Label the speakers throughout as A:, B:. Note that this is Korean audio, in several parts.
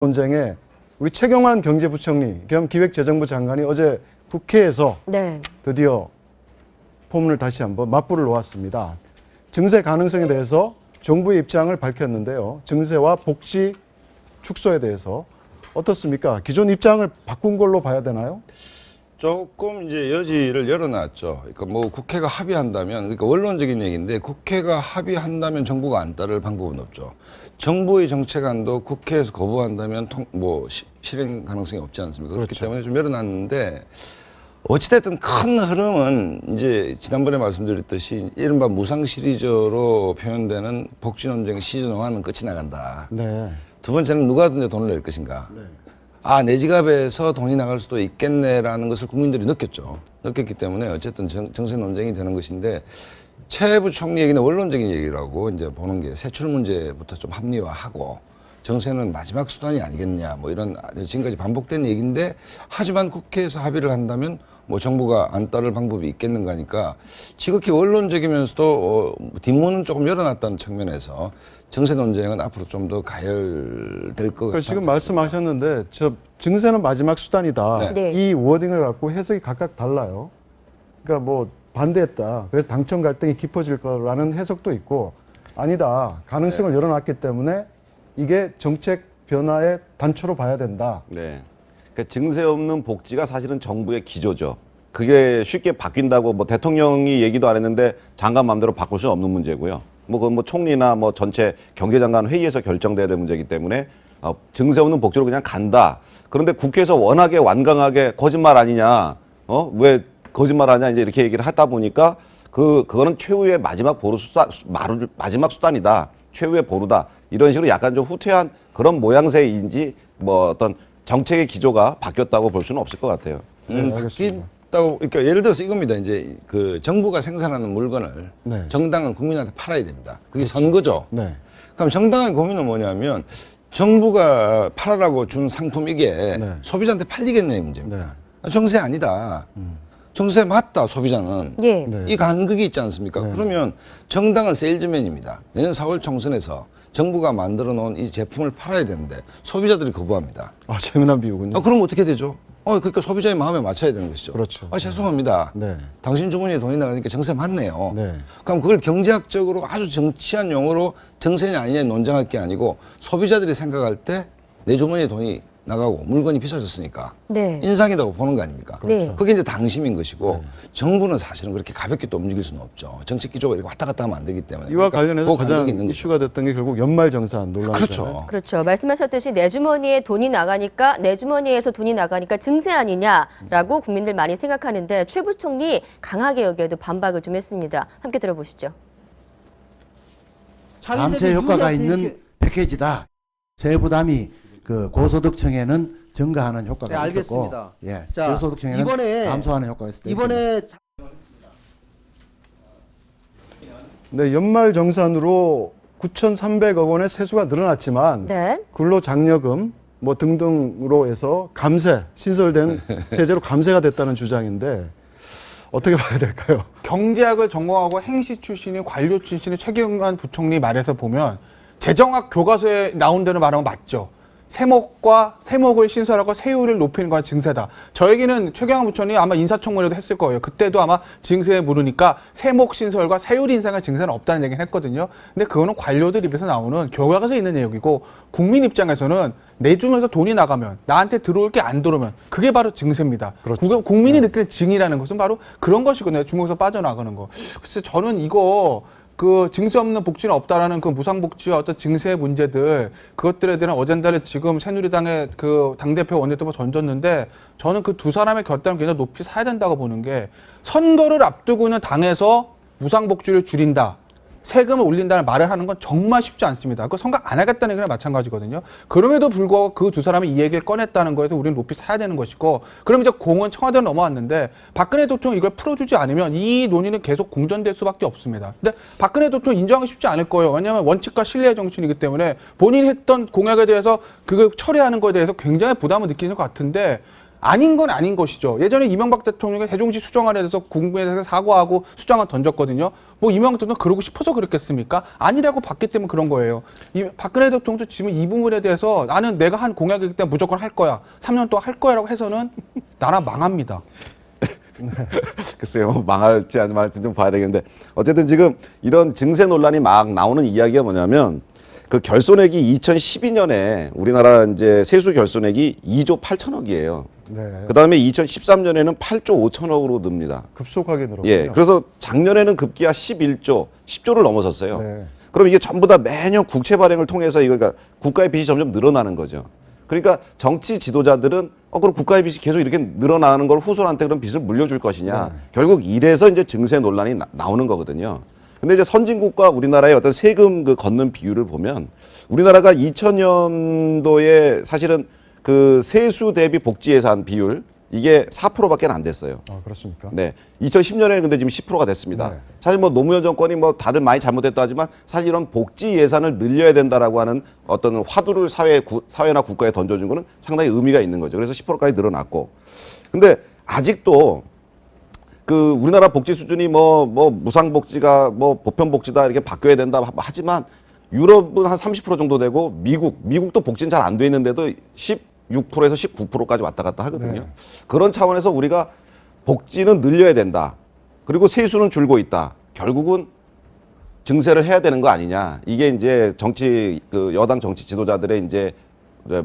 A: 논쟁에 우리 최경환 경제부총리 겸 기획재정부 장관이 어제 국회에서
B: 네.
A: 드디어 포문을 다시 한번 맞불을 놓았습니다. 증세 가능성에 대해서 정부의 입장을 밝혔는데요. 증세와 복지 축소에 대해서 어떻습니까? 기존 입장을 바꾼 걸로 봐야 되나요?
C: 조금 이제 여지를 열어놨죠. 그러니까 뭐 국회가 합의한다면, 그러니까 원론적인 얘기인데 국회가 합의한다면 정부가 안 따를 방법은 없죠. 정부의 정책안도 국회에서 거부한다면 실행 가능성이 없지 않습니까? 그렇기
A: 그렇죠.
C: 때문에 좀 열어놨는데 어찌됐든 큰 흐름은 이제 지난번에 말씀드렸듯이 이른바 무상 시리즈로 표현되는 복지 논쟁 시즌 1은 끝이 나간다.
A: 네.
C: 두 번째는 누가 내 돈을 낼 것인가.
A: 네.
C: 아, 내 지갑에서 돈이 나갈 수도 있겠네라는 것을 국민들이 느꼈죠. 느꼈기 때문에 어쨌든 정세 논쟁이 되는 것인데 최 부총리 얘기는 원론적인 얘기라고 이제 보는 게 세출 문제부터 좀 합리화하고 정세는 마지막 수단이 아니겠냐 뭐 이런 지금까지 반복된 얘기인데 하지만 국회에서 합의를 한다면 뭐 정부가 안 따를 방법이 있겠는가 하니까 지극히 원론적이면서도 뒷문은 조금 열어놨다는 측면에서 정세 논쟁은 앞으로 좀 더 가열될 것 같아요.
A: 지금 말씀하셨는데 증세는 마지막 수단이다.
B: 네.
A: 이 워딩을 갖고 해석이 각각 달라요. 그러니까 뭐 반대했다. 그래서 당청 갈등이 깊어질 거라는 해석도 있고 아니다. 가능성을 열어놨기 때문에 이게 정책 변화의 단초로 봐야 된다.
D: 네. 그러니까 증세 없는 복지가 사실은 정부의 기조죠. 그게 쉽게 바뀐다고 뭐 대통령이 얘기도 안 했는데 장관 마음대로 바꿀 수는 없는 문제고요. 그건 뭐 총리나 뭐 전체 경제장관 회의에서 결정돼야 될 문제이기 때문에 증세 없는 복지로 그냥 간다. 그런데 국회에서 워낙에 완강하게 거짓말 아니냐, 왜 거짓말하냐 이제 이렇게 얘기를 하다 보니까 그거는 최후의 마지막 마지막 수단이다. 최후의 보루다. 이런 식으로 약간 좀 후퇴한 그런 모양새인지 뭐 어떤 정책의 기조가 바뀌었다고 볼 수는 없을 것 같아요.
C: 바뀐다고, 그러니까 예를 들어서 이겁니다. 이제 그 정부가 생산하는 물건을
A: 네.
C: 정당은 국민한테 팔아야 됩니다. 그게 선거죠.
A: 네.
C: 그럼 정당의 고민은 뭐냐면 정부가 팔아라고 준 상품 이게
A: 네.
C: 소비자한테 팔리겠네 문제입니다. 정세 아니다. 정세 맞다 소비자는.
B: 예.
A: 네.
C: 이 간극이 있지 않습니까?
A: 네.
C: 그러면 정당은 세일즈맨입니다. 내년 4월 총선에서 정부가 만들어 놓은 이 제품을 팔아야 되는데 소비자들이 거부합니다.
A: 재미난 비유군요.
C: 그럼 어떻게 되죠? 그러니까 소비자의 마음에 맞춰야 되는 것이죠.
A: 그렇죠.
C: 죄송합니다.
A: 네.
C: 당신 주머니에 돈이 나가니까 정세 맞네요.
A: 네.
C: 그럼 그걸 경제학적으로 아주 정치한 용어로 정세냐 아니냐 논쟁할 게 아니고 소비자들이 생각할 때 내 주머니에 돈이 나가고 물건이 비싸졌으니까
B: 네.
C: 인상이라고 보는 거 아닙니까?
B: 네.
C: 그게 이제 당심인 것이고
A: 네.
C: 정부는 사실은 그렇게 가볍게 또 움직일 수는 없죠. 정책 기조가 이렇게 왔다 갔다 하면 안 되기 때문에.
A: 이와
C: 그러니까
A: 관련해서
C: 그
A: 가장
C: 간격이 있는 거죠.
A: 이슈가 됐던 게 결국 연말정산 논란이잖아요.
C: 그렇죠.
B: 그렇죠. 말씀하셨듯이 내 주머니에 돈이 나가니까 내 주머니에서 돈이 나가니까 증세 아니냐라고 국민들 많이 생각하는데 최 부총리 강하게 여기에도 반박을 좀 했습니다. 함께 들어보시죠.
E: 감세 효과가 있는 패키지다. 세부담이 그 고소득층에는 증가하는 효과가
F: 네,
E: 있었고,
F: 알겠습니다.
E: 예,
F: 자,
E: 저소득층에는
F: 이번에
E: 감소하는 효과가 있을 때
F: 이번에
A: 네, 연말정산으로 9,300억 원의 세수가 늘어났지만
B: 네.
A: 근로장려금 뭐 등등으로 해서 감세, 신설된 세제로 감세가 됐다는 주장인데 어떻게 봐야 될까요?
G: 경제학을 전공하고 행시 출신인 관료 출신의 최경환 부총리 말에서 보면 재정학 교과서에 나온 대로 말하면 맞죠. 세목을 신설하고 세율을 높이는 건 증세다. 저에게는 최경환 부총리 아마 인사청문회도 했을 거예요. 그때도 아마 증세에 물으니까 세목 신설과 세율 인상의 증세는 없다는 얘기를 했거든요. 근데 그거는 관료들 입에서 나오는 교과서에 있는 내용이고 국민 입장에서는 내 주면서 돈이 나가면 나한테 들어올 게 안 들어오면 그게 바로 증세입니다.
A: 그렇죠.
G: 국민이 느끼는 증이라는 것은 바로 그런 것이거든요. 주먹에서 빠져나가는 거. 그래서 저는 이거 그 증세 없는 복지는 없다라는 그 무상복지와 어떤 증세 문제들 그것들에 대한 어젠다를 지금 새누리당의 그 당대표 원내대표 던졌는데 저는 그 두 사람의 결단을 굉장히 높이 사야 된다고 보는 게 선거를 앞두고 있는 당에서 무상복지를 줄인다. 세금을 올린다는 말을 하는 건 정말 쉽지 않습니다. 그 선거 안 하겠다는 얘기랑 마찬가지거든요. 그럼에도 불구하고 그 두 사람이 이 얘기를 꺼냈다는 거에서 우리는 높이 사야 되는 것이고 그럼 이제 공은 청와대로 넘어왔는데 박근혜 대통령이 이걸 풀어주지 않으면 이 논의는 계속 공전될 수밖에 없습니다. 근데 박근혜 대통령 인정하기 쉽지 않을 거예요. 왜냐하면 원칙과 신뢰의 정신이기 때문에 본인이 했던 공약에 대해서 그걸 처리하는 것에 대해서 굉장히 부담을 느끼는 것 같은데 아닌 건 아닌 것이죠. 예전에 이명박 대통령이 세종시 수정안에 대해서 국민에서 사과하고 수정안 던졌거든요. 뭐 이명박 대통령 그러고 싶어서 그랬겠습니까? 아니라고 봤기 때문에 그런 거예요. 박근혜 대통령도 지금 이 부분에 대해서 나는 내가 한 공약이기 때문에 무조건 할 거야. 3년 동안 할 거야라고 해서는 나라 망합니다.
D: 글쎄요, 망할지 안 망할지 좀 봐야 되겠는데, 어쨌든 지금 이런 증세 논란이 막 나오는 이야기가 뭐냐면, 그 결손액이 2012년에 우리나라 이제 세수 결손액이 2조 8천억이에요.
A: 네.
D: 그 다음에 2013년에는 8조 5천억으로 듭니다.
A: 급속하게 늘었군요.
D: 예, 그래서 작년에는 급기야 11조, 10조를 넘어섰어요.
A: 네.
D: 그럼 이게 전부 다 매년 국채 발행을 통해서 이거 그러니까 국가의 빚이 점점 늘어나는 거죠. 그러니까 정치 지도자들은 그럼 국가의 빚이 계속 이렇게 늘어나는 걸 후손한테 그런 빚을 물려줄 것이냐.
A: 네.
D: 결국 이래서 이제 증세 논란이 나오는 거거든요. 근데 이제 선진국과 우리나라의 어떤 세금 그 걷는 비율을 보면 우리나라가 2000년도에 사실은 그 세수 대비 복지 예산 비율 이게 4%밖에 안 됐어요.
A: 아, 그렇습니까?
D: 네. 2010년에는 근데 지금 10%가 됐습니다.
A: 네.
D: 사실 뭐 노무현 정권이 뭐 다들 많이 잘못했다 하지만 사실 이런 복지 예산을 늘려야 된다라고 하는 어떤 화두를 사회나 국가에 던져준 거는 상당히 의미가 있는 거죠. 그래서 10%까지 늘어났고. 근데 아직도 그 우리나라 복지 수준이 뭐 무상 복지가 뭐 보편 복지다 이렇게 바뀌어야 된다 하지만 유럽은 한 30% 정도 되고 미국도 복지는 잘 안 돼 있는데도 16%에서 19%까지 왔다 갔다 하거든요.
A: 네.
D: 그런 차원에서 우리가 복지는 늘려야 된다. 그리고 세수는 줄고 있다. 결국은 증세를 해야 되는 거 아니냐. 이게 이제 그 여당 정치 지도자들의 이제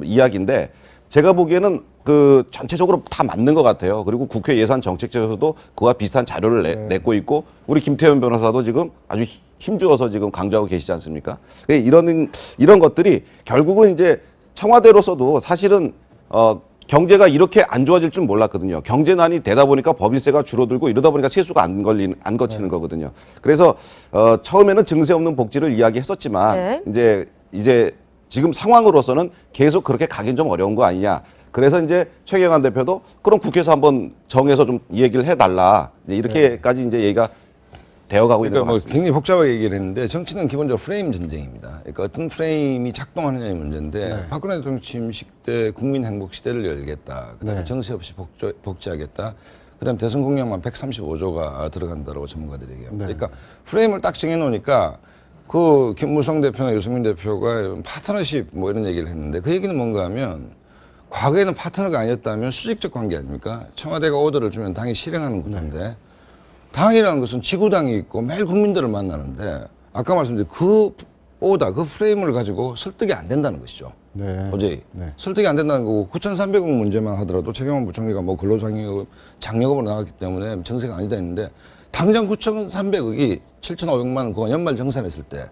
D: 이야기인데 제가 보기에는 그 전체적으로 다 맞는 것 같아요. 그리고 국회 예산정책처에서도 그와 비슷한 자료를 냈고 있고 우리 김태현 변호사도 지금 아주 힘주어서 지금 강조하고 계시지 않습니까? 이런 것들이 결국은 이제 청와대로서도 사실은 경제가 이렇게 안 좋아질 줄 몰랐거든요. 경제난이 되다 보니까 법인세가 줄어들고 이러다 보니까 세수가 안 거치는 거거든요. 그래서 처음에는 증세 없는 복지를 이야기했었지만 이제 지금 상황으로서는 계속 그렇게 가긴 좀 어려운 거 아니냐. 그래서 이제 최경환 대표도 그럼 국회에서 한번 정해서 좀 얘기를 해달라. 이렇게까지 이제 얘기가 되어가고 있는 것
C: 그러니까 뭐
D: 같습니다.
C: 굉장히 복잡하게 얘기를 했는데 정치는 기본적으로 프레임 전쟁입니다. 그러니까 어떤 프레임이 작동하느냐의 문제인데
A: 네.
C: 박근혜 대통령 취임식 때 국민 행복 시대를 열겠다. 그다음에
A: 네.
C: 정세 없이 복지하겠다. 그다음에 대선 공약만 135조가 들어간다라고 전문가들이 얘기합니다.
A: 네.
C: 그러니까 프레임을 딱 정해놓으니까 그 김무성 대표나 유승민 대표가 파트너십 뭐 이런 얘기를 했는데 그 얘기는 뭔가 하면 과거에는 파트너가 아니었다면 수직적 관계 아닙니까? 청와대가 오더를 주면 당이 실행하는 구조인데 당이라는 것은 지구당이 있고 매일 국민들을 만나는데 아까 말씀드린 그 오더, 그 프레임을 가지고 설득이 안 된다는 것이죠.
A: 네.
C: 도저히.
A: 네.
C: 설득이 안 된다는 거고 9,300억 문제만 하더라도 최경환 부총리가 뭐 장려금으로 나갔기 때문에 정세가 아니다 했는데 당장 9,300억이 7,500만 원 그거 연말 정산했을 때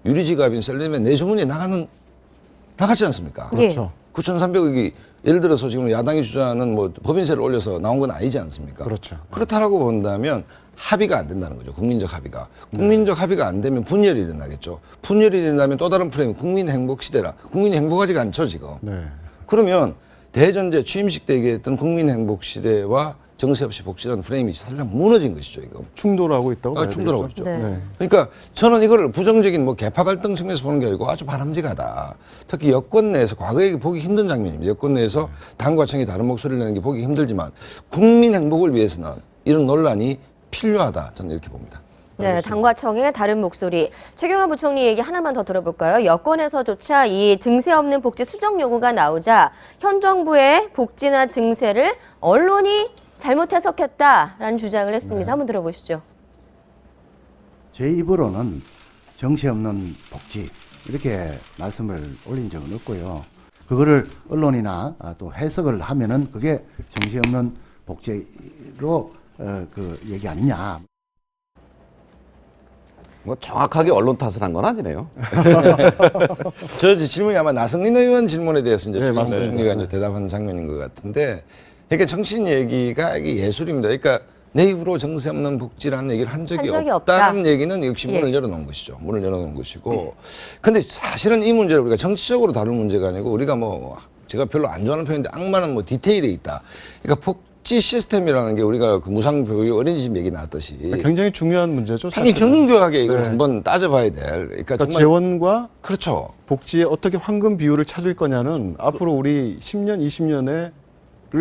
C: 유리지갑인 셀림의 내주문이 나갔지 않습니까?
A: 그렇죠.
C: 9,300억이 예를 들어서 지금 야당이 주장하는 뭐 법인세를 올려서 나온 건 아니지 않습니까?
A: 그렇죠.
C: 그렇다라고 본다면 합의가 안 된다는 거죠. 국민적 합의가. 국민적 합의가 안 되면 분열이 일어나겠죠. 분열이 일어나면 또 다른 프레임, 국민 행복 시대라. 국민이 행복하지가 않죠, 지금.
A: 네.
C: 그러면 대전제 취임식 때 얘기했던 국민 행복 시대와 정세 없이 복지라는 프레임이 살짝 무너진 것이죠, 이거.
A: 충돌하고 있다고 봐야
C: 충돌하고
A: 되겠죠?
C: 있죠.
B: 네.
C: 그러니까 저는 이걸 부정적인 뭐 개파 갈등 측면에서 보는 게 아니고 아주 바람직하다. 특히 여권 내에서 과거에 보기 힘든 장면입니다. 여권 내에서 당과 청이 다른 목소리를 내는 게 보기 힘들지만 국민 행복을 위해서는 이런 논란이 필요하다. 저는 이렇게 봅니다.
B: 네, 당과 청의 다른 목소리. 최경환 부총리 얘기 하나만 더 들어볼까요? 여권에서조차 이 증세 없는 복지 수정 요구가 나오자 현 정부의 복지나 증세를 언론이 잘못 해석했다라는 주장을 했습니다. 한번 들어보시죠.
E: 제 입으로는 정세 없는 복지 이렇게 말씀을 올린 적은 없고요. 그거를 언론이나 또 해석을 하면은 그게 정세 없는 복지로 그 얘기 아니냐.
D: 뭐 정확하게 언론 탓을 한 건 아니네요.
C: 저 질문이 아마 나성민 의원 질문에 대해서 이제
A: 네,
C: 최경환
A: 맞습니다.
C: 부총리가 이제 대답하는 장면인 것 같은데, 그러니까 정치인 얘기가 이게 예술입니다. 그러니까 내 입으로 정세 없는 복지라는 얘기를 한 적이 없다는
B: 없다.
C: 얘기는 역시 문을 열어놓은 것이죠. 문을 열어놓은 것이고. 근데 사실은 이 문제를 우리가 정치적으로 다룰 문제가 아니고 우리가 뭐 제가 별로 안 좋아하는 표현인데 악마는 뭐 디테일에 있다. 그러니까 복지 시스템이라는 게 우리가 그 무상교육 어린이집 얘기 나왔듯이
A: 굉장히 중요한 문제죠.
C: 굉장히
A: 사실은.
C: 정교하게 이걸
A: 네.
C: 한번 따져봐야 될. 그러니까
A: 그러니까
C: 정말
A: 재원과
C: 그렇죠.
A: 복지에 어떻게 황금 비율을 찾을 거냐는 앞으로 우리 10년, 20년의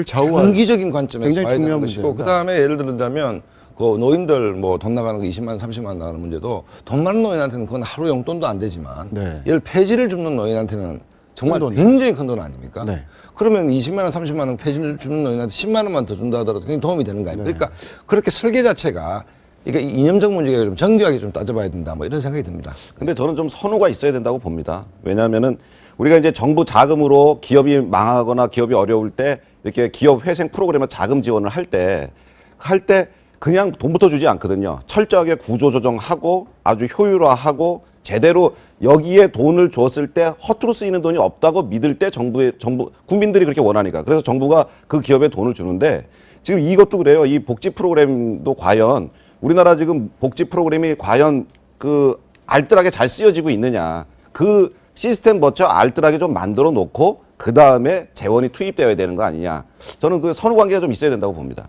A: 좌우할
C: 장기적인 관점에서
A: 굉장히
C: 봐야 되는
A: 중요한
C: 것이고
A: 문제입니다.
C: 그다음에 예를 들자면 그 노인들 뭐 돈 나가는 거 20만 원, 30만 원 나가는 문제도 돈 많은 노인한테는 그건 하루 용돈도 안 되지만
A: 네.
C: 예를 폐지를 줍는 노인한테는 정말
A: 큰 돈이죠.
C: 굉장히 큰 돈 아닙니까?
A: 네.
C: 그러면 20만 원, 30만 원 폐지를 주는 노인한테 10만 원만 더 준다 하더라도 굉장히 도움이 되는 거 아닙니까?
A: 네.
C: 그러니까 그렇게 설계 자체가 이게 이념적 문제가 좀 정교하게 좀 따져봐야 된다 뭐 이런 생각이 듭니다.
D: 근데 저는 좀 선호가 있어야 된다고 봅니다. 왜냐하면은 우리가 이제 정부 자금으로 기업이 망하거나 기업이 어려울 때 이렇게 기업 회생 프로그램에 자금 지원을 할 때 그냥 돈부터 주지 않거든요. 철저하게 구조 조정하고 아주 효율화하고 제대로 여기에 돈을 줬을 때 허투루 쓰이는 돈이 없다고 믿을 때 정부 국민들이 그렇게 원하니까. 그래서 정부가 그 기업에 돈을 주는데 지금 이것도 그래요. 이 복지 프로그램도 과연 우리나라 지금 복지 프로그램이 과연 그 알뜰하게 잘 쓰여지고 있느냐. 그 시스템 먼저 알뜰하게 좀 만들어 놓고 그 다음에 재원이 투입되어야 되는 거 아니냐. 저는 그 선후 관계가 좀 있어야 된다고 봅니다.